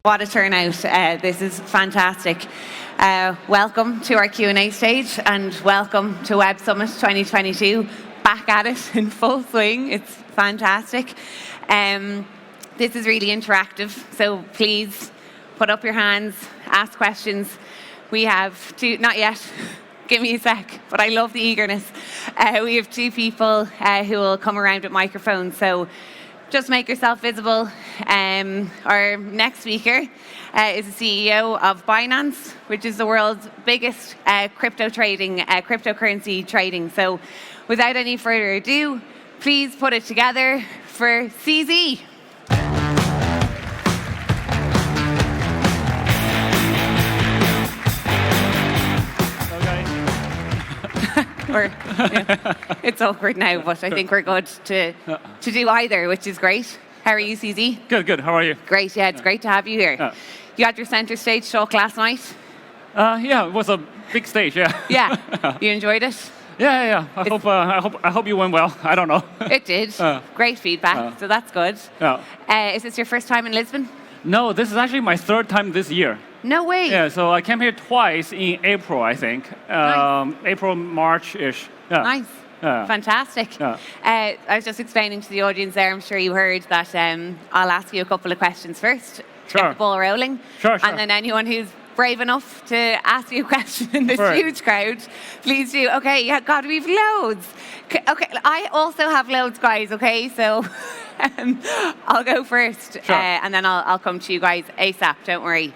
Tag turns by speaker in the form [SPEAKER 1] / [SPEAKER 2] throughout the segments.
[SPEAKER 1] What a turnout. This is fantastic. Welcome to our Q&A stage and welcome to Web Summit 2022. Back at it in full swing. It's fantastic. This is really interactive, so please put up your hands, ask questions. We have two, not yet, give me a sec, but I love the eagerness. We have two people who will come around with microphones, so just make yourself visible. Our next speaker is the CEO of Binance, which is the world's biggest cryptocurrency trading. So without any further ado, please put it together for CZ. It's awkward now, but I think we're good to do either, which is great. How are you, CZ?
[SPEAKER 2] Good. How are you?
[SPEAKER 1] Great, yeah, it's great to have you here. You had your center stage talk last night?
[SPEAKER 2] Yeah, it was a big stage, yeah.
[SPEAKER 1] Yeah, you enjoyed it?
[SPEAKER 2] Yeah. I hope you went well. I don't know.
[SPEAKER 1] It did. Great feedback, so that's good. Is this your first time in Lisbon?
[SPEAKER 2] No, this is actually my third time this year.
[SPEAKER 1] No way.
[SPEAKER 2] Yeah, so I came here twice in April, I think.
[SPEAKER 1] Nice.
[SPEAKER 2] April, March-ish. Yeah.
[SPEAKER 1] Nice. Fantastic. I was just explaining to the audience there, I'm sure you heard that I'll ask you a couple of questions first.
[SPEAKER 2] Sure.
[SPEAKER 1] Get the ball rolling.
[SPEAKER 2] Sure.
[SPEAKER 1] And then anyone who's brave enough to ask you a question in this huge crowd, please do. Okay, yeah, God, we've loads. Okay, I also have loads, guys, okay? So I'll go first.
[SPEAKER 2] Sure.
[SPEAKER 1] And then I'll come to you guys ASAP, don't worry.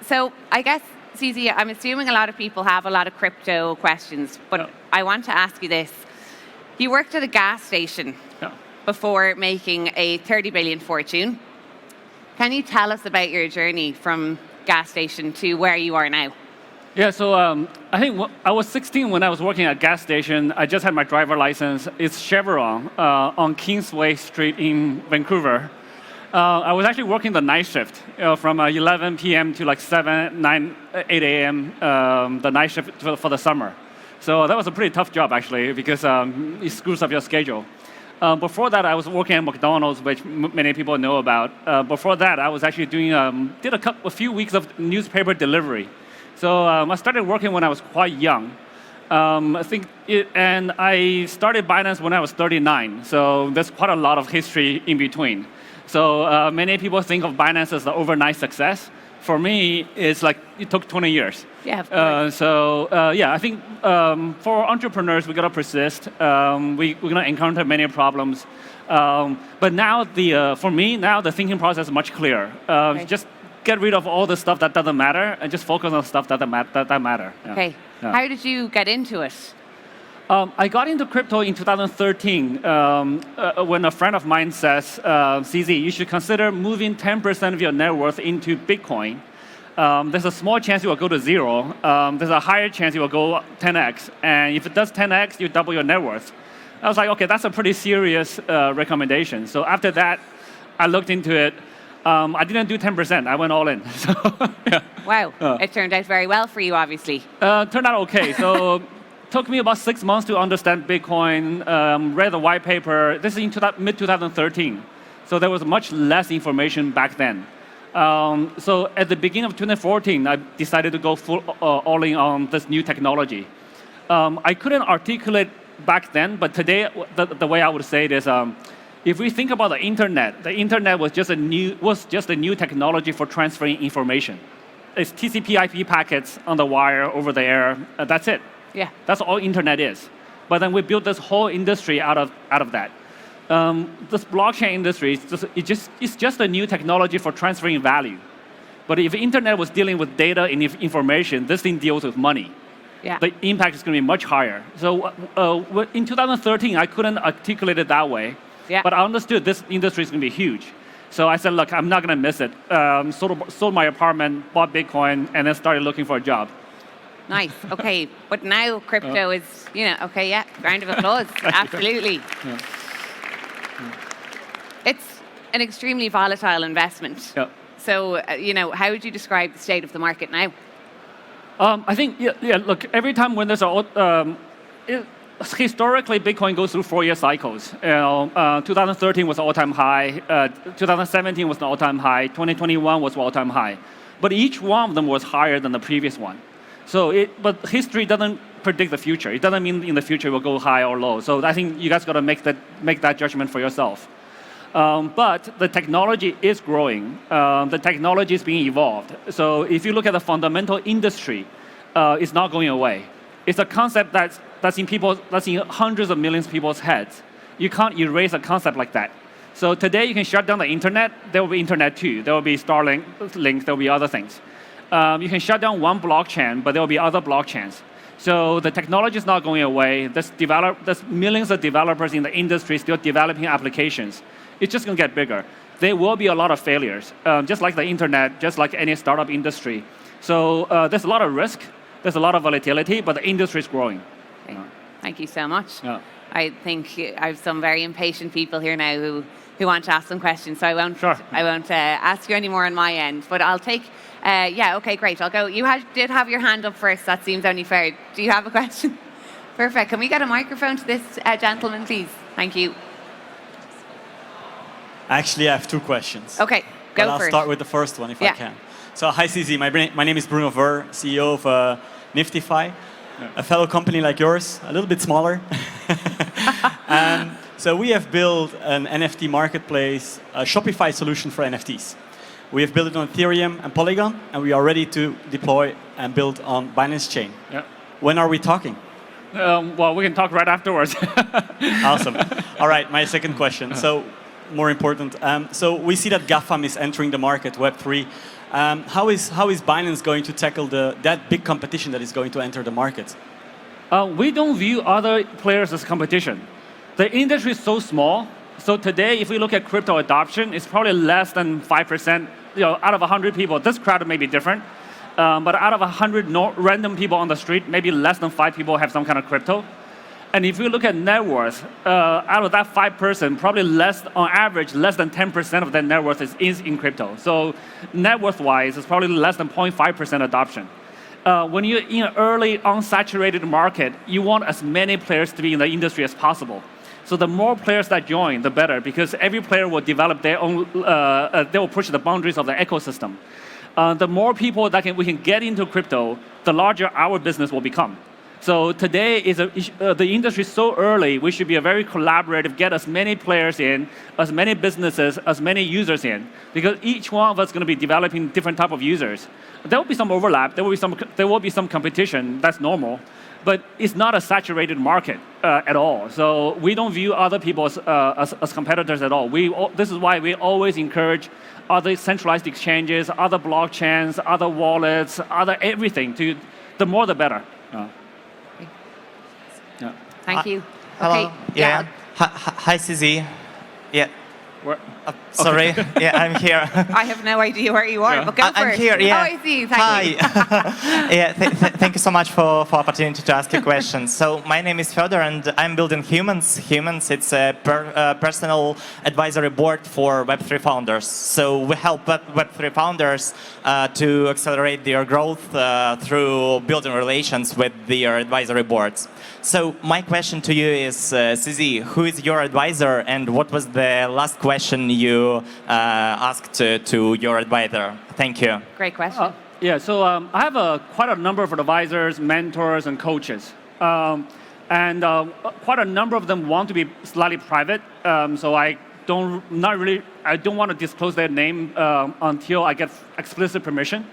[SPEAKER 1] So I guess, CZ, I'm assuming a lot of people have a lot of crypto questions, but I want to ask you this. You worked at a gas station before making a 30 billion fortune. Can you tell us about your journey from gas station to where you are now?
[SPEAKER 2] Yeah, so I think I was 16 when I was working at a gas station. I just had my driver license. It's Chevron on Kingsway Street in Vancouver. I was actually working the night shift from 11 p.m. to like 7, 9, 8 a.m. The night shift for the summer. So that was a pretty tough job actually because it screws up your schedule. Before that, I was working at McDonald's, which many people know about. Before that, I was actually doing did a few weeks of newspaper delivery. So I started working when I was quite young. And I started Binance when I was 39. So there's quite a lot of history in between. So many people think of Binance as the overnight success. For me, it's like it took 20 years.
[SPEAKER 1] Yeah, of course.
[SPEAKER 2] I think for entrepreneurs, we gotta persist. We're gonna encounter many problems. But now, for me, the thinking process is much clearer. Just get rid of all the stuff that doesn't matter and just focus on stuff that matter. Yeah.
[SPEAKER 1] Okay. Yeah. How did you get into it?
[SPEAKER 2] I got into crypto in 2013 when a friend of mine says, CZ, you should consider moving 10% of your net worth into Bitcoin. There's a small chance you will go to zero. There's a higher chance you will go 10x. And if it does 10x, you double your net worth. I was like, okay, that's a pretty serious recommendation. So after that, I looked into it. I didn't do 10%. I went all in. So, yeah. Wow.
[SPEAKER 1] It turned out very well for you, obviously.
[SPEAKER 2] Turned out okay. So took me about 6 months to understand Bitcoin, read the white paper. This is in mid-2013. So there was much less information back then. So at the beginning of 2014, I decided to go all in on this new technology. I couldn't articulate back then, but today, the way I would say it is, if we think about the internet was just a new technology for transferring information. It's TCP/IP packets on the wire over the air. That's it.
[SPEAKER 1] Yeah.
[SPEAKER 2] That's all internet is. But then we built this whole industry out of that. This blockchain industry it's just a new technology for transferring value. But if the internet was dealing with data and information, this thing deals with money.
[SPEAKER 1] Yeah.
[SPEAKER 2] The impact is going to be much higher. So in 2013, I couldn't articulate it that way.
[SPEAKER 1] Yeah.
[SPEAKER 2] But I understood this industry is going to be huge. So I said, look, I'm not going to miss it. Sold my apartment, bought Bitcoin, and then started looking for a job.
[SPEAKER 1] Nice. Okay. But now crypto is, okay, yeah, round of applause. Absolutely. Yeah. It's an extremely volatile investment.
[SPEAKER 2] Yeah.
[SPEAKER 1] So, how would you describe the state of the market now?
[SPEAKER 2] I think, look, every time when there's historically, Bitcoin goes through 4-year cycles. 2013 was all-time high. 2017 was an all-time high. 2021 was all-time high. But each one of them was higher than the previous one. But history doesn't predict the future. It doesn't mean in the future it will go high or low. So I think you guys got to make that judgment for yourself. But the technology is growing. The technology is being evolved. So if you look at the fundamental industry, it's not going away. It's a concept that's in hundreds of millions of people's heads. You can't erase a concept like that. So today you can shut down the internet. There will be internet too. There will be Starlink, there will be other things. You can shut down one blockchain, but there will be other blockchains. So the technology is not going away. There's millions of developers in the industry still developing applications. It's just going to get bigger. There will be a lot of failures, just like the internet, just like any startup industry. So there's a lot of risk. There's a lot of volatility, but the industry is growing.
[SPEAKER 1] Okay. Thank you so much.
[SPEAKER 2] Yeah.
[SPEAKER 1] I think I have some very impatient people here now who want to ask some questions, so I won't ask you any more on my end, but I'll take, okay, great, I'll go. You did have your hand up first, that seems only fair. Do you have a question? Perfect, can we get a microphone to this gentleman, please? Thank you.
[SPEAKER 3] Actually, I have 2 questions.
[SPEAKER 1] Okay, go
[SPEAKER 3] I'll
[SPEAKER 1] first.
[SPEAKER 3] start with the first one if I can. So hi CZ, my name is Bruno Ver, CEO of Niftify, a fellow company like yours, a little bit smaller. So we have built an NFT marketplace, a Shopify solution for NFTs. We have built it on Ethereum and Polygon, and we are ready to deploy and build on Binance Chain.
[SPEAKER 2] Yeah.
[SPEAKER 3] When are we talking?
[SPEAKER 2] Well, we can talk right afterwards.
[SPEAKER 3] Awesome. All right, my second question. So more important. So we see that GAFAM is entering the market, Web3. How is Binance going to tackle that big competition that is going to enter the market?
[SPEAKER 2] We don't view other players as competition. The industry is so small. So today, if we look at crypto adoption, it's probably less than 5%. Out of 100 people, this crowd may be different. But out of 100 random people on the street, maybe less than 5 people have some kind of crypto. And if you look at net worth, out of that 5%, probably on average, less than 10% of their net worth is in crypto. So net worth-wise, it's probably less than 0.5% adoption. When you're in an early, unsaturated market, you want as many players to be in the industry as possible. So the more players that join, the better, because every player will develop their own, they will push the boundaries of the ecosystem. The more people that we can get into crypto, the larger our business will become. So today, the industry is so early, we should be a very collaborative, get as many players in, as many businesses, as many users in, because each one of us is going to be developing different type of users. There will be some overlap, there will be some competition, that's normal, but it's not a saturated market at all. So we don't view other people as competitors at all. This is why we always encourage other centralized exchanges, other blockchains, other wallets, other everything. The more, the better.
[SPEAKER 1] Yeah. Thank you.
[SPEAKER 4] Hello.
[SPEAKER 1] Okay.
[SPEAKER 4] Yeah. Hi, CZ. Yeah. Sorry.
[SPEAKER 2] Okay.
[SPEAKER 4] Yeah, I'm here.
[SPEAKER 1] I have no idea where you are, but go for it.
[SPEAKER 4] I'm here. Yeah.
[SPEAKER 1] Oh, I see. Thank you.
[SPEAKER 4] Yeah. Thank you so much for opportunity to ask a question. So my name is Fedor, and I'm building Humans. Humans, it's a personal advisory board for Web3 founders. So we help Web3 founders to accelerate their growth through building relations with their advisory boards. So my question to you is, CZ, who is your advisor, and what was the last question you asked to your advisor? Thank you.
[SPEAKER 1] Great question.
[SPEAKER 2] Yeah, so I have quite a number of advisors, mentors, and coaches. And quite a number of them want to be slightly private. So I don't want to disclose their name until I get explicit permission.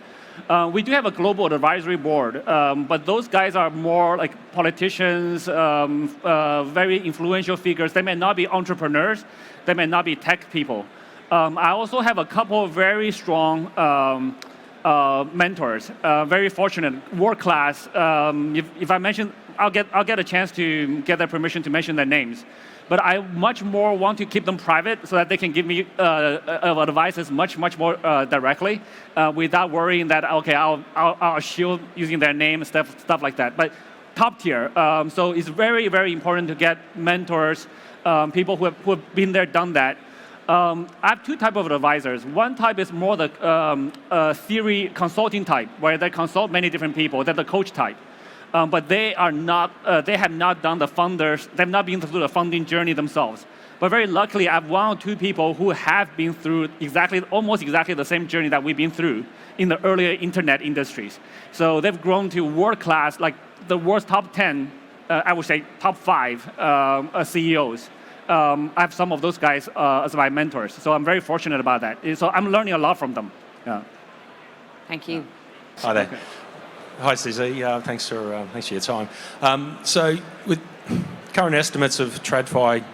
[SPEAKER 2] We do have a global advisory board, but those guys are more like politicians, very influential figures. They may not be entrepreneurs. They may not be tech people. I also have a couple of very strong mentors, very fortunate, world class. If I mention, I'll get a chance to get their permission to mention their names. But I much more want to keep them private so that they can give me advices much more directly, without worrying that I'll shield using their name and stuff like that. But top tier. So it's very important to get mentors, people who have been there, done that. I have 2 types of advisors. One type is more the theory consulting type, where they consult many different people. That's the coach type. but they are not. They have not done the funders. They've not been through the funding journey themselves. But very luckily, I have 1 or 2 people who have been through almost exactly the same journey that we've been through in the earlier internet industries. So they've grown to world class, like the world's top 10, I would say top 5 CEOs. I have some of those guys as my mentors. So I'm very fortunate about that. So I'm learning a lot from them. Yeah.
[SPEAKER 1] Thank you.
[SPEAKER 5] Hi there. Hi, CZ. Thanks for your time. So with current estimates of TradFi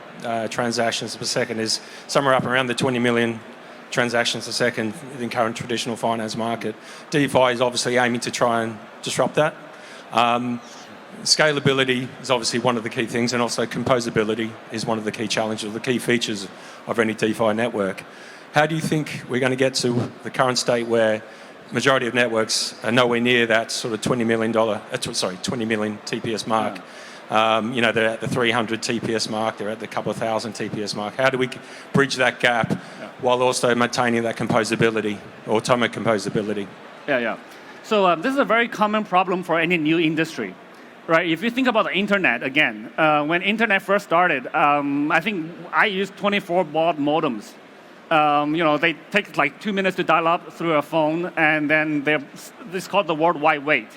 [SPEAKER 5] transactions per second is somewhere up around the 20 million transactions a second in current traditional finance market. DeFi is obviously aiming to try and disrupt that. Scalability is obviously one of the key things, and also composability is one of the key challenges, the key features of any DeFi network. How do you think we're going to get to the current state where majority of networks are nowhere near that sort of $20 million TPS mark? Yeah. They're at the 300 TPS mark, they're at the couple of thousand TPS mark. How do we bridge that gap while also maintaining that composability, atomic composability?
[SPEAKER 2] Yeah. So this is a very common problem for any new industry, right? If you think about the internet again, when internet first started, I think I used 24 baud modems. They take like 2 minutes to dial up through a phone, and then this called the World Wide Web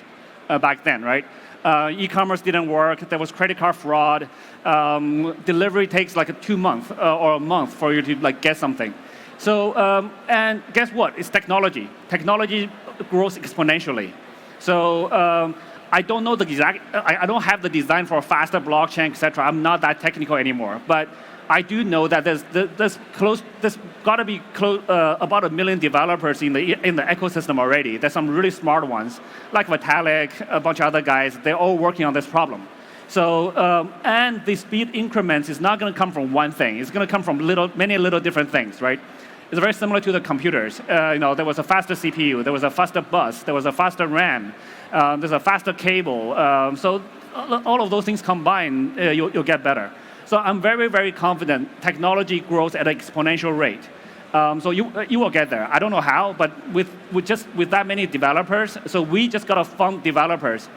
[SPEAKER 2] back then, right? E-commerce didn't work. There was credit card fraud. Delivery takes like 2 months or a month for you to like get something. So and guess what? It's technology. Technology grows exponentially. So I don't know the exact. I don't have the design for a faster blockchain, etc. I'm not that technical anymore, but I do know that there's got to be about 1 million developers in the ecosystem already. There's some really smart ones, like Vitalik, a bunch of other guys. They're all working on this problem. So and the speed increments is not going to come from one thing. It's going to come from many little different things, right? It's very similar to the computers. There was a faster CPU, there was a faster bus, there was a faster RAM, there's a faster cable. So all of those things combined, you'll get better. So I'm very, very confident technology grows at an exponential rate. So you will get there. I don't know how, but with that many developers, so we just got to fund developers.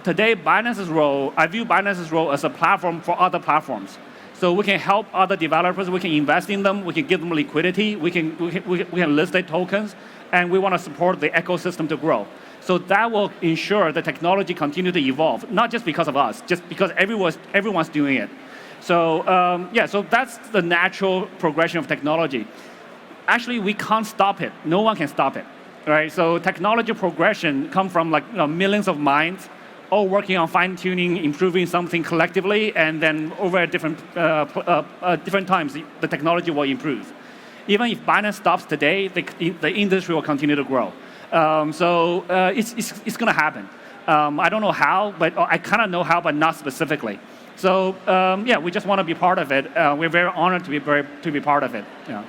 [SPEAKER 2] Today, Binance's role, I view Binance's role as a platform for other platforms. So we can help other developers, we can invest in them, we can give them liquidity, we can list their tokens, and we want to support the ecosystem to grow. So that will ensure the technology continue to evolve, not just because of us, just because everyone's doing it. So so that's the natural progression of technology. Actually, we can't stop it. No one can stop it, right? So technology progression comes from millions of minds, all working on fine-tuning, improving something collectively, and then over different times, the technology will improve. Even if Binance stops today, the industry will continue to grow. It's going to happen. I don't know how, but I kind of know how, but not specifically. So we just want to be part of it. We're very honored to be part of it. Yeah.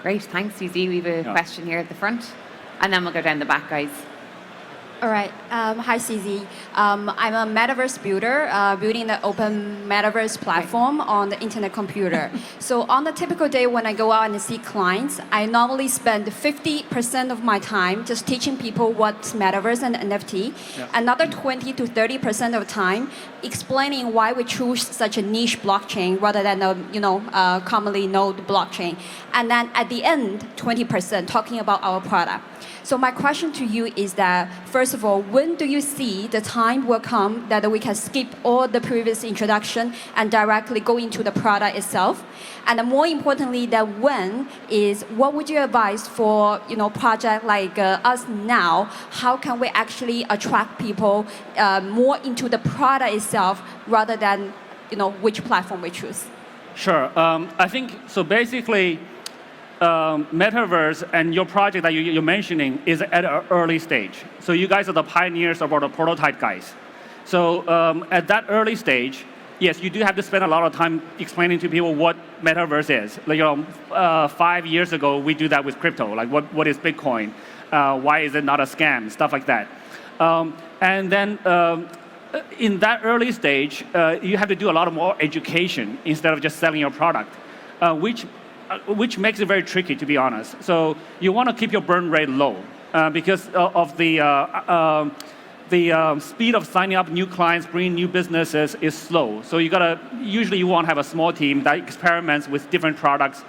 [SPEAKER 1] Great, thanks, Suzy. We have a question here at the front, and then we'll go down the back, guys.
[SPEAKER 6] All right. Hi, CZ. I'm a metaverse builder, building the open metaverse platform on the internet computer. So on a typical day when I go out and see clients, I normally spend 50% of my time just teaching people what's metaverse and NFT. Yeah. Another 20 to 30% of time explaining why we choose such a niche blockchain rather than a commonly known blockchain. And then at the end, 20% talking about our product. So my question to you is that, first of all, when do you see the time will come that we can skip all the previous introduction and directly go into the product itself? And more importantly, what would you advise for project like us now? How can we actually attract people more into the product itself rather than which platform we choose?
[SPEAKER 2] Sure. I think so. Basically, metaverse and your project that you're mentioning is at an early stage. So you guys are the pioneers or the prototype guys. So at that early stage, yes, you do have to spend a lot of time explaining to people what metaverse is. 5 years ago, we do that with crypto. Like what is Bitcoin? Why is it not a scam? Stuff like that. And then in that early stage, you have to do a lot more education instead of just selling your product, which makes it very tricky, to be honest. So you want to keep your burn rate low because of the the speed of signing up new clients, bringing new businesses is slow. So usually you want to have a small team that experiments with different products.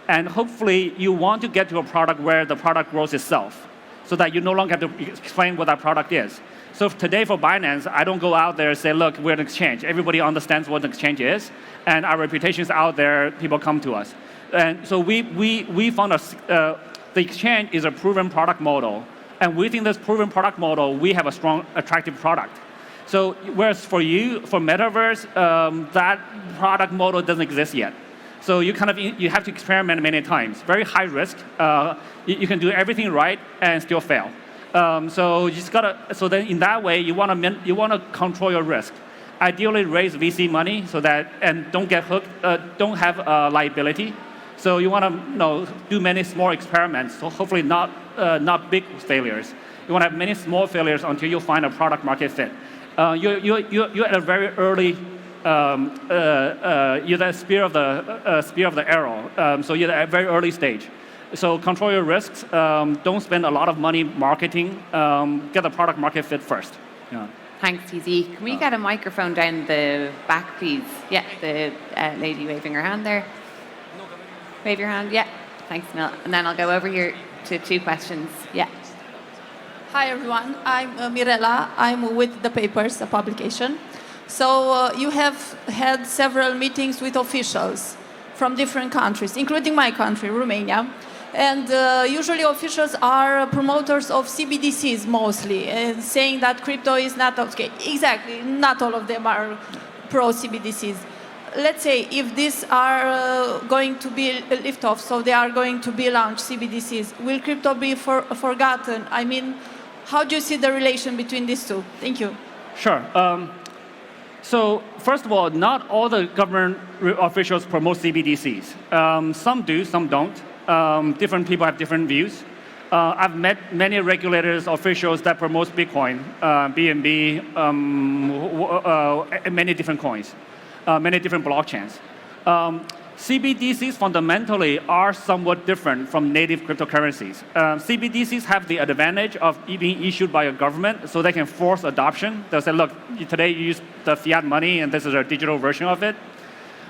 [SPEAKER 2] And hopefully you want to get to a product where the product grows itself so that you no longer have to explain what that product is. So today for Binance, I don't go out there and say, look, we're an exchange. Everybody understands what an exchange is, and our reputation is out there, people come to us. And so we found the exchange is a proven product model, and within this proven product model, we have a strong, attractive product. So whereas for you, for Metaverse, that product model doesn't exist yet. So you have to experiment many times. Very high risk. You can do everything right and still fail. So you just so then in that way, you want to control your risk. Ideally, raise VC money and don't get hooked, don't have liability. So you want to do many small experiments. So hopefully not big failures. You want to have many small failures until you find a product market fit. You're at a very early. You're the spear of the arrow. So you're at a very early stage. So control your risks. Don't spend a lot of money marketing. Get the product market fit first. Yeah.
[SPEAKER 1] Thanks, TZ. Can we get a microphone down the back, please? Yeah, the lady waving her hand there. Wave your hand. Yeah. Thanks, Mil. And then I'll go over here to 2 questions. Yeah.
[SPEAKER 7] Hi, everyone. I'm Mirella. I'm with The Papers, a publication. So you have had several meetings with officials from different countries, including my country, Romania. And usually officials are promoters of CBDCs mostly, and saying that crypto is not okay. Exactly, not all of them are pro-CBDCs. Let's say if these are going to be lift off, so they are going to be launched, CBDCs, will crypto be forgotten? I mean, how do you see the relation between these two? Thank you.
[SPEAKER 2] Sure. So first of all, not all the government officials promote CBDCs. Some do, some don't. Different people have different views. I've met many regulators, officials that promote Bitcoin, BNB, many different coins, many different blockchains. CBDCs fundamentally are somewhat different from native cryptocurrencies. CBDCs have the advantage of being issued by a government, so they can force adoption. They'll say, look, today you use the fiat money, and this is a digital version of it.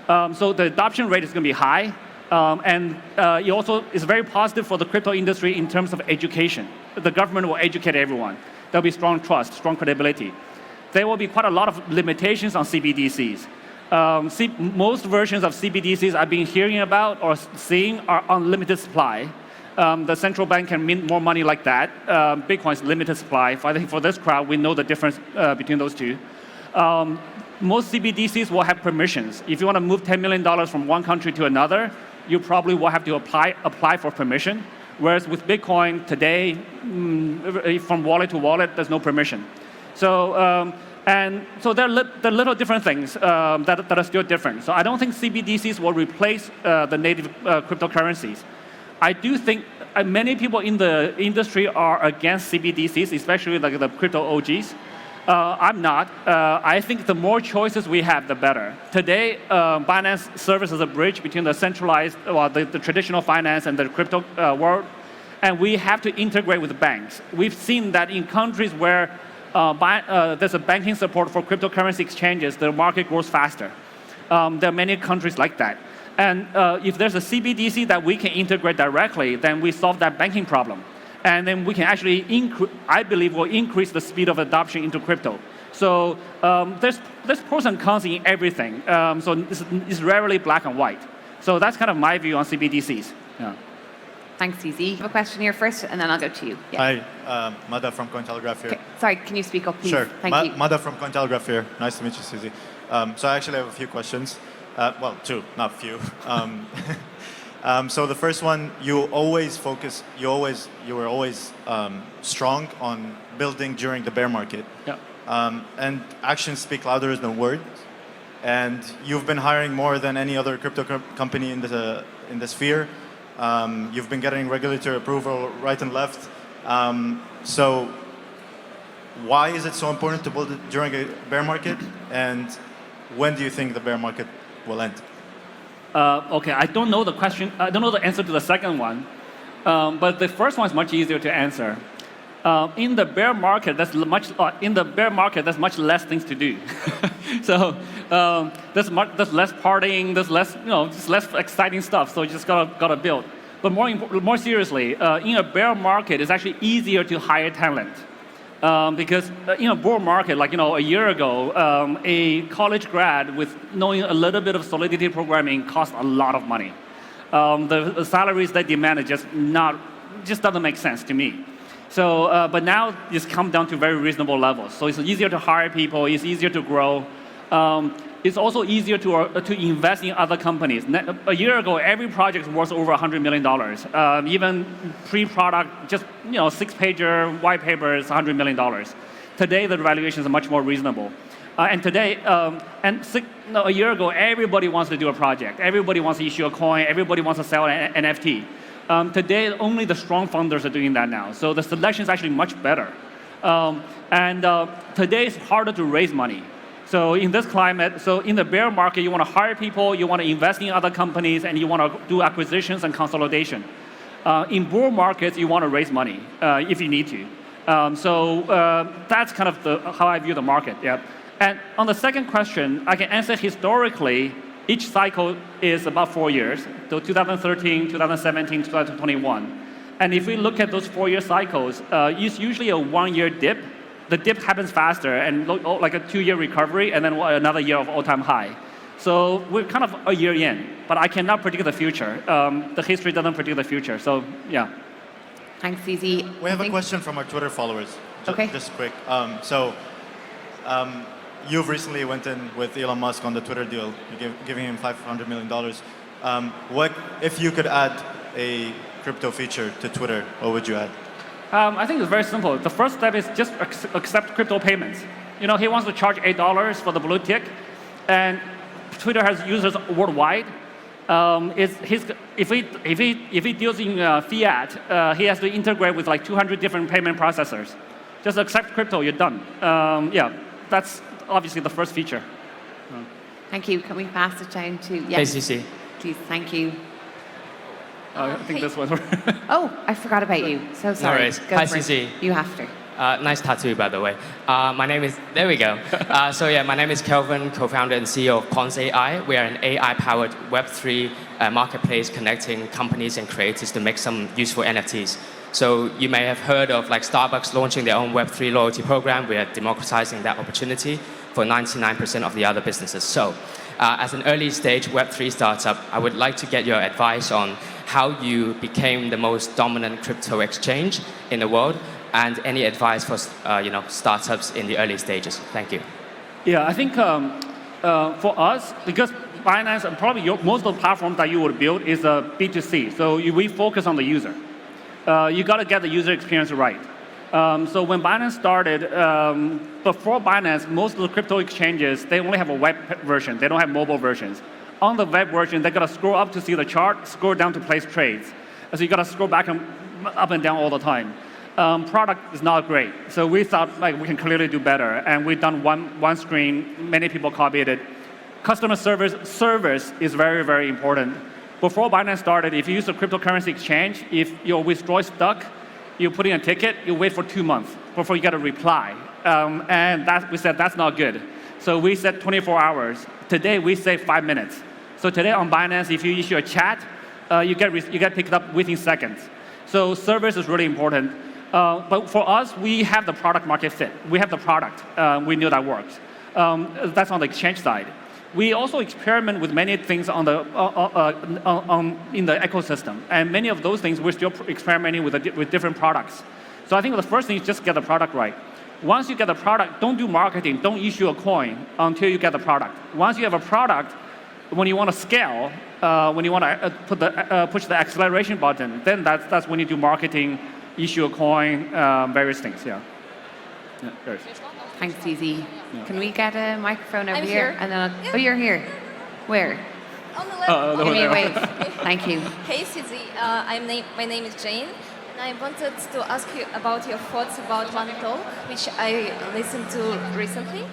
[SPEAKER 2] So the adoption rate is going to be high. And it also is very positive for the crypto industry in terms of education. The government will educate everyone. There'll be strong trust, strong credibility. There will be quite a lot of limitations on CBDCs. Most versions of CBDCs I've been hearing about or seeing are unlimited supply. The central bank can mint more money like that. Bitcoin's limited supply. I think for this crowd, we know the difference between those two. Most CBDCs will have permissions. If you want to move $10 million from one country to another, you probably will have to apply for permission. Whereas with Bitcoin today, from wallet to wallet, there's no permission. So there are little different things that are still different. So I don't think CBDCs will replace the native cryptocurrencies. I do think many people in the industry are against CBDCs, especially like the crypto OGs. I'm not. I think the more choices we have, the better. Today, Binance serves as a bridge between the centralized, the traditional finance and the crypto world, and we have to integrate with banks. We've seen that in countries where there's a banking support for cryptocurrency exchanges, the market grows faster. There are many countries like that. And if there's a CBDC that we can integrate directly, then we solve that banking problem. And then we can actually, I believe, will increase the speed of adoption into crypto. So there's pros and cons in everything. So it's rarely black and white. So that's kind of my view on CBDCs. Yeah.
[SPEAKER 1] Thanks, CZ. I have a question here first, and then I'll go to you. Yeah.
[SPEAKER 8] Hi, Mada from Cointelegraph here.
[SPEAKER 1] Okay. Sorry, can you speak up, please?
[SPEAKER 8] Sure.
[SPEAKER 1] Thank you.
[SPEAKER 8] Mada from Cointelegraph here. Nice to meet you, Susie. So I actually have a few questions. Well, 2, not few. So the first one, you were always strong on building during the bear market.
[SPEAKER 2] Yeah.
[SPEAKER 8] And actions speak louder than words. And you've been hiring more than any other crypto company in the sphere. You've been getting regulatory approval right and left. So why is it so important to build it during a bear market? And when do you think the bear market will end?
[SPEAKER 2] Okay, I don't know the question. I don't know the answer to the second one, but the first one is much easier to answer. In the bear market, there's much less things to do. So there's less partying, there's less, just less exciting stuff. So you just gotta build. But more seriously, in a bear market, it's actually easier to hire talent. Because in a bull market, like a year ago, a college grad with knowing a little bit of Solidity programming cost a lot of money. The salaries they demand are just doesn't make sense to me. So, but now it's come down to very reasonable levels. So it's easier to hire people, it's easier to grow. It's also easier to invest in other companies. A year ago, every project was worth over $100 million. Even pre-product, just 6-pager white paper is $100 million. Today, the valuations are much more reasonable. And today, a year ago, everybody wants to do a project. Everybody wants to issue a coin. Everybody wants to sell an NFT. Today, only the strong founders are doing that now. So the selection is actually much better. Today, it's harder to raise money. So in this climate, so in the bear market, you want to hire people, you want to invest in other companies, and you want to do acquisitions and consolidation. In bull markets, you want to raise money if you need to. That's kind of how I view the market. Yeah. And on the second question, I can answer historically. Each cycle is about 4 years, so 2013, 2017, 2021. And if we look at those 4-year cycles, it's usually a 1-year dip. The dip happens faster and like a 2-year recovery and then another year of all-time high. So we're kind of a year in, but I cannot predict the future. The history doesn't predict the future, so yeah.
[SPEAKER 1] Thanks, CZ.
[SPEAKER 8] We have a question from our Twitter followers.
[SPEAKER 1] Okay.
[SPEAKER 8] Just quick. You've recently went in with Elon Musk on the Twitter deal, giving him $500 million. What if you could add a crypto feature to Twitter, what would you add?
[SPEAKER 2] I think it's very simple. The first step is just accept crypto payments. He wants to charge $8 for the blue tick, and Twitter has users worldwide. If he deals in fiat, he has to integrate with like 200 different payment processors. Just accept crypto, you're done. Yeah, that's obviously the first feature.
[SPEAKER 1] Thank you. Can we pass it down to
[SPEAKER 9] CC.
[SPEAKER 1] Please, thank you.
[SPEAKER 2] I think this was.
[SPEAKER 1] Oh, I forgot about you. So sorry.
[SPEAKER 9] No worries.
[SPEAKER 1] Go
[SPEAKER 9] Hi,
[SPEAKER 1] for it.
[SPEAKER 9] CC.
[SPEAKER 1] You have to.
[SPEAKER 9] Nice tattoo, by the way. My name is, there we go. My name is Kelvin, co-founder and CEO of Pons AI. We are an AI-powered Web3 marketplace connecting companies and creators to make some useful NFTs. So you may have heard of like Starbucks launching their own Web3 loyalty program. We are democratizing that opportunity for 99% of the other businesses. So as an early stage Web3 startup, I would like to get your advice on how you became the most dominant crypto exchange in the world, and any advice for startups in the early stages. Thank you.
[SPEAKER 2] Yeah, I think for us, because Binance and probably most of the platforms that you would build is B2C. So we focus on the user. You got to get the user experience right. So when Binance started, before Binance, most of the crypto exchanges, they only have a web version. They don't have mobile versions. On the web version, they got to scroll up to see the chart, scroll down to place trades. So you got to scroll back and up and down all the time. Product is not great. So we thought like we can clearly do better. And we've done one screen. Many people copied it. Customer service is very, very important. Before Binance started, if you use a cryptocurrency exchange, if your withdrawal is stuck, you put in a ticket, you wait for 2 months before you get a reply. We said that's not good. So we said 24 hours. Today, we say 5 minutes. So today on Binance, if you issue a chat, you get picked up within seconds. So service is really important. But for us, we have the product market fit. We have the product. We knew that works. That's on the exchange side. We also experiment with many things in the ecosystem. And many of those things, we're still experimenting with different products. So I think the first thing is just get the product right. Once you get the product, don't do marketing. Don't issue a coin until you get the product. Once you have a product, when you want to scale, when you want to push the acceleration button, then that's when you do marketing, issue a coin, various things. Yeah.
[SPEAKER 1] Thanks, CZ.
[SPEAKER 2] Yeah.
[SPEAKER 1] Can we get a microphone over
[SPEAKER 7] I'm
[SPEAKER 1] here?
[SPEAKER 7] here.
[SPEAKER 1] And then oh, you're here. Where?
[SPEAKER 7] On the left.
[SPEAKER 1] Give me a wave. Thank you.
[SPEAKER 10] Hey, CZ. My name is Jane, and I wanted to ask you about your thoughts about one talk, which I listened to recently.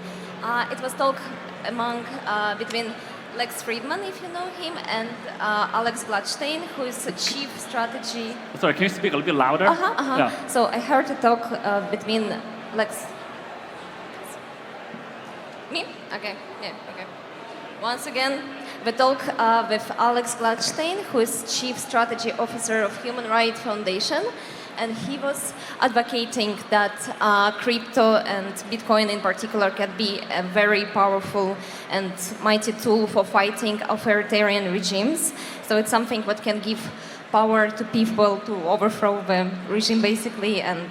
[SPEAKER 10] It was talk between Lex Friedman, if you know him, and Alex Gladstein, who is the chief strategy.
[SPEAKER 2] Sorry, can you speak a little bit louder? Yeah.
[SPEAKER 10] So I heard a talk between Lex. Me? Okay. Yeah. Okay. Once again, we talk with Alex Gladstein, who is Chief Strategy Officer of Human Rights Foundation, and he was advocating that crypto and Bitcoin in particular can be a very powerful and mighty tool for fighting authoritarian regimes. So it's something that can give power to people to overthrow the regime basically and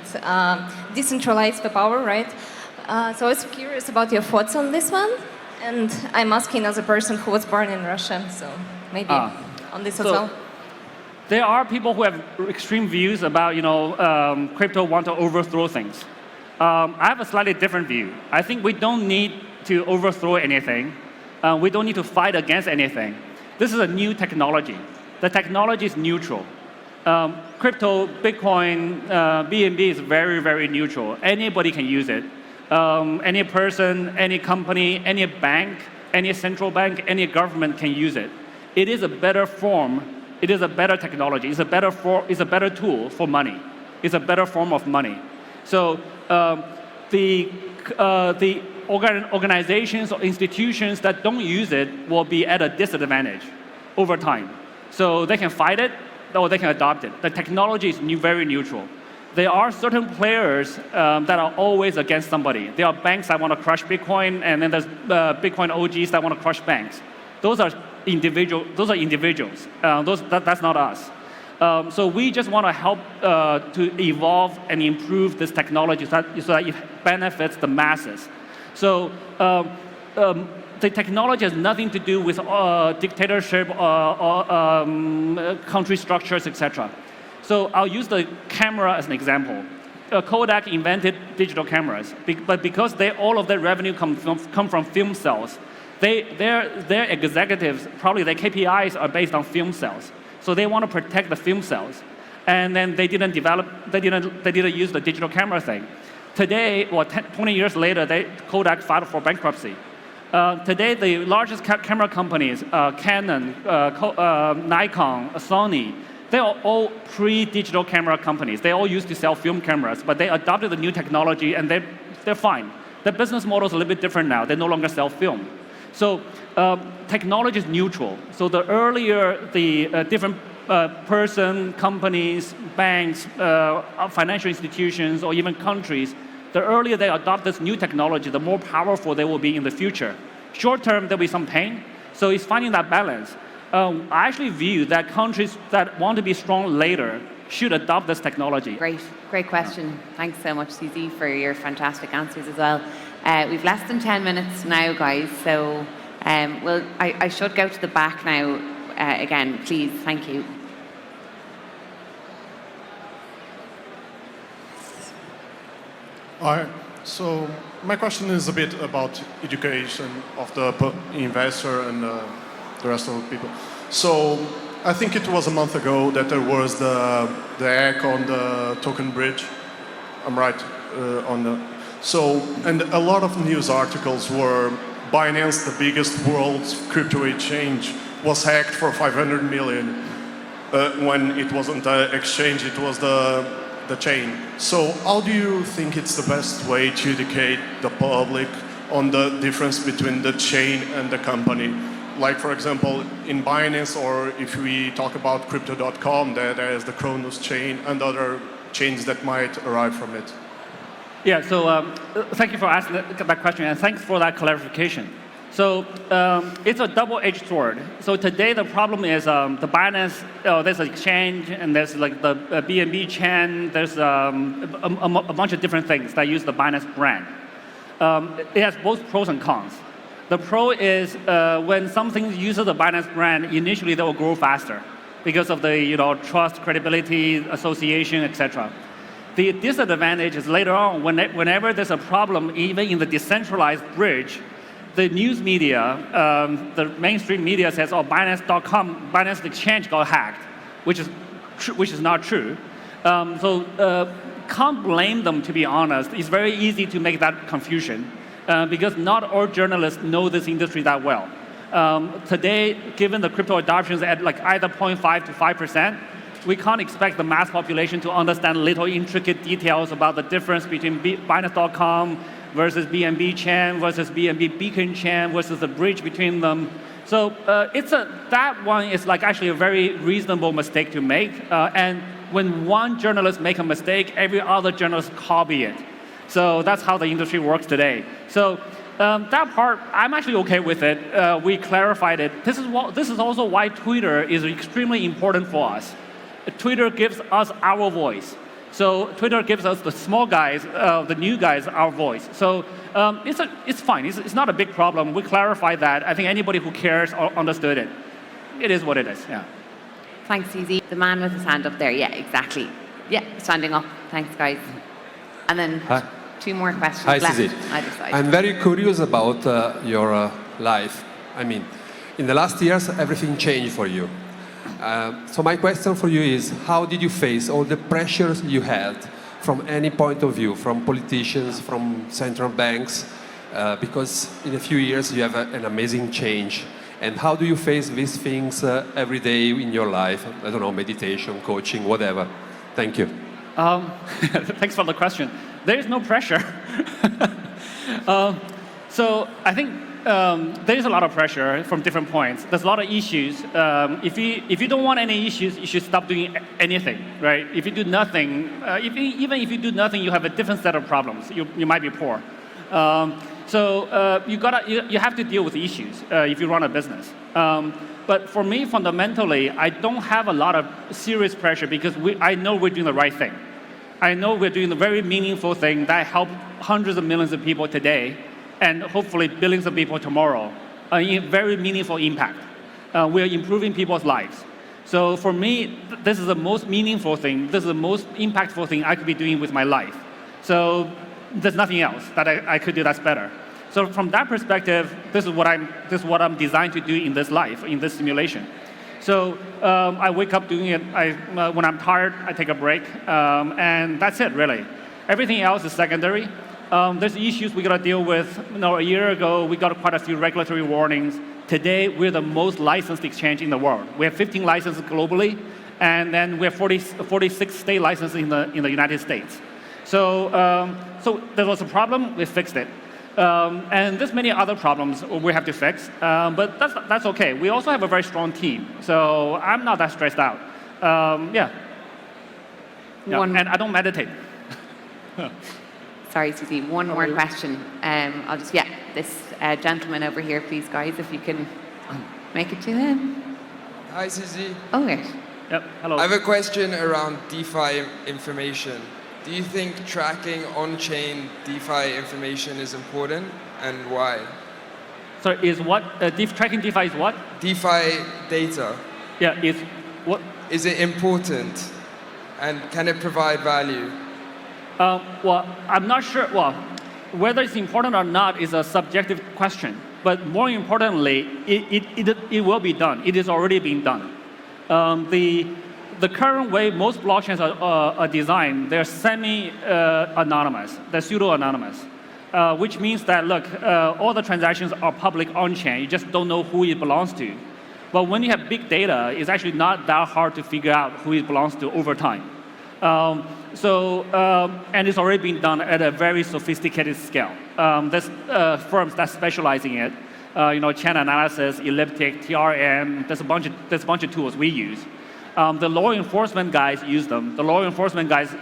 [SPEAKER 10] decentralize the power, right? So I was curious about your thoughts on this one. And I'm asking as a person who was born in Russia, so maybe on this as well.
[SPEAKER 2] There are people who have extreme views about, crypto want to overthrow things. I have a slightly different view. I think we don't need to overthrow anything. We don't need to fight against anything. This is a new technology. The technology is neutral. Crypto, Bitcoin, BNB is very, very neutral. Anybody can use it. Any person, any company, any bank, any central bank, any government can use it. It is a better form. It is a better technology. It's a better tool for money. It's a better form of money. So the organizations or institutions that don't use it will be at a disadvantage over time. So they can fight it or they can adopt it. The technology is very neutral. There are certain players that are always against somebody. There are banks that want to crush Bitcoin, and then there's Bitcoin OGs that want to crush banks. Those are individuals. That's not us. So we just want to help to evolve and improve this technology so that it benefits the masses. So the technology has nothing to do with dictatorship or country structures, etc. So I'll use the camera as an example. Kodak invented digital cameras, but because all of their revenue come from film sales, their executives, probably their KPIs are based on film sales. So they want to protect the film sales. And then they didn't use the digital camera thing. Today, 20 years later, Kodak filed for bankruptcy. Today, the largest camera companies, Canon, Nikon, Sony, they are all pre-digital camera companies. They all used to sell film cameras, but they adopted the new technology and they're fine. Their business model is a little bit different now. They no longer sell film. So technology is neutral. So the earlier the different person, companies, banks, financial institutions, or even countries, the earlier they adopt this new technology, the more powerful they will be in the future. Short term, there'll be some pain. So it's finding that balance. I actually view that countries that want to be strong later should adopt this technology.
[SPEAKER 1] Great question. Thanks so much, CZ, for your fantastic answers as well. We've less than 10 minutes now, guys, so I should go to the back now again, please. Thank you.
[SPEAKER 11] All right. So my question is a bit about education of the investor and the rest of the people. So I think it was a month ago that there was the hack on the token bridge. I'm right on the. So, and a lot of news articles were Binance, the biggest world's crypto exchange, was hacked for 500 million. When it wasn't the exchange, it was the chain. So how do you think it's the best way to educate the public on the difference between the chain and the company? Like, for example, in Binance, or if we talk about crypto.com, there is the Kronos chain and other chains that might arrive from it.
[SPEAKER 2] Yeah, so thank you for asking that question, and thanks for that clarification. So it's a double-edged sword. So today the problem is the Binance, there's an exchange, and there's like the BNB chain, there's a bunch of different things that use the Binance brand. It has both pros and cons. The pro is when something uses the Binance brand, initially they will grow faster because of the trust, credibility, association, etc. The disadvantage is later on, whenever there's a problem, even in the decentralized bridge, the news media, the mainstream media says, oh, Binance.com, Binance Exchange got hacked, which is not true. So can't blame them, to be honest. It's very easy to make that confusion because not all journalists know this industry that well. Today, given the crypto adoption is at like either 0.5 to 5%, we can't expect the mass population to understand little intricate details about the difference between Binance.com versus BNB chain versus BNB beacon chain versus the bridge between them. So that one is like actually a very reasonable mistake to make. And when one journalist makes a mistake, every other journalist copy it. So that's how the industry works today. So that part, I'm actually okay with it. We clarified it. This is also why Twitter is extremely important for us. Twitter gives us our voice. So Twitter gives us the small guys, the new guys, our voice. So it's fine. It's not a big problem. We clarified that. I think anybody who cares understood it. It is what it is. Yeah.
[SPEAKER 1] Thanks, Susie. The man with his hand up there. Yeah, exactly. Yeah, standing up. Thanks, guys. And then two more questions
[SPEAKER 12] Hi,
[SPEAKER 1] left.
[SPEAKER 12] Susie.
[SPEAKER 1] Either side.
[SPEAKER 12] I'm very curious about your life. I mean, in the last years, everything changed for you. So my question for you is, how did you face all the pressures you had from any point of view, from politicians, from central banks? Because in a few years, you have an amazing change. And how do you face these things every day in your life? I don't know, meditation, coaching, whatever. Thank you.
[SPEAKER 2] Thanks for the question. There is no pressure. So I think there is a lot of pressure from different points. There's a lot of issues. If you don't want any issues, you should stop doing anything, right? If you do nothing, even if you do nothing, you have a different set of problems. You might be poor. So you have to deal with issues if you run a business. But for me, fundamentally, I don't have a lot of serious pressure because I know we're doing the right thing. I know we're doing the very meaningful thing that helps hundreds of millions of people today and hopefully billions of people tomorrow. A very meaningful impact. We're improving people's lives. So for me, this is the most meaningful thing. This is the most impactful thing I could be doing with my life. So there's nothing else that I could do that's better. So from that perspective, this is what I'm designed to do in this life, in this simulation. So I wake up doing it. When I'm tired, I take a break, and that's it really. Everything else is secondary. There's issues we got to deal with. A year ago, we got quite a few regulatory warnings. Today, we're the most licensed exchange in the world. We have 15 licenses globally, and then we have 46 state licenses in the United States. So there was a problem. We fixed it. And there's many other problems we have to fix, but that's okay. We also have a very strong team, so I'm not that stressed out. And I don't meditate.
[SPEAKER 1] Sorry, Susie, one more question. This gentleman over here, please, guys, if you can make it to him.
[SPEAKER 13] Hi, Susie.
[SPEAKER 1] Oh, yes.
[SPEAKER 2] Yep, hello.
[SPEAKER 13] I have a question around DeFi information. Do you think tracking on-chain DeFi information is important, and why?
[SPEAKER 2] So is what? Tracking DeFi is what?
[SPEAKER 13] DeFi data.
[SPEAKER 2] Yeah, is what?
[SPEAKER 13] Is it important, and can it provide value?
[SPEAKER 2] Well, I'm not sure. Well, whether it's important or not is a subjective question. But more importantly, it will be done. It is already being done. The current way most blockchains are designed, they're semi-anonymous, they're pseudo-anonymous, which means that, look, all the transactions are public on-chain, you just don't know who it belongs to. But when you have big data, it's actually not that hard to figure out who it belongs to over time. And it's already been done at a very sophisticated scale. There's firms that specialize in it, channel analysis, elliptic, TRM, there's a bunch of tools we use. The law enforcement guys use them. The law enforcement guys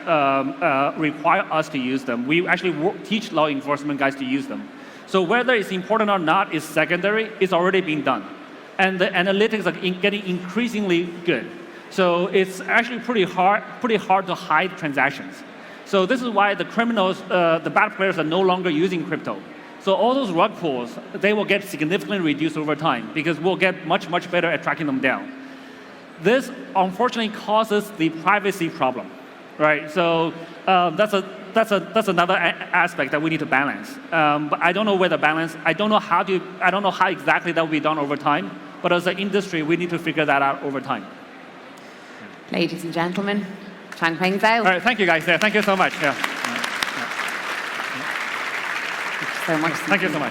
[SPEAKER 2] require us to use them. We actually teach law enforcement guys to use them. So whether it's important or not is secondary. It's already been done. And the analytics are getting increasingly good. So it's actually pretty hard to hide transactions. So this is why the criminals, the bad players are no longer using crypto. So all those rug pulls, they will get significantly reduced over time because we'll get much, much better at tracking them down. This unfortunately causes the privacy problem, right? So that's another aspect that we need to balance. But I don't know where the balance. I don't know how exactly that will be done over time. But as an industry, we need to figure that out over time.
[SPEAKER 1] Ladies and gentlemen, Changpeng Zhao.
[SPEAKER 2] All right, thank you guys. Yeah, thank you so much. Yeah.
[SPEAKER 1] Thank you so much.
[SPEAKER 2] Thank you so much.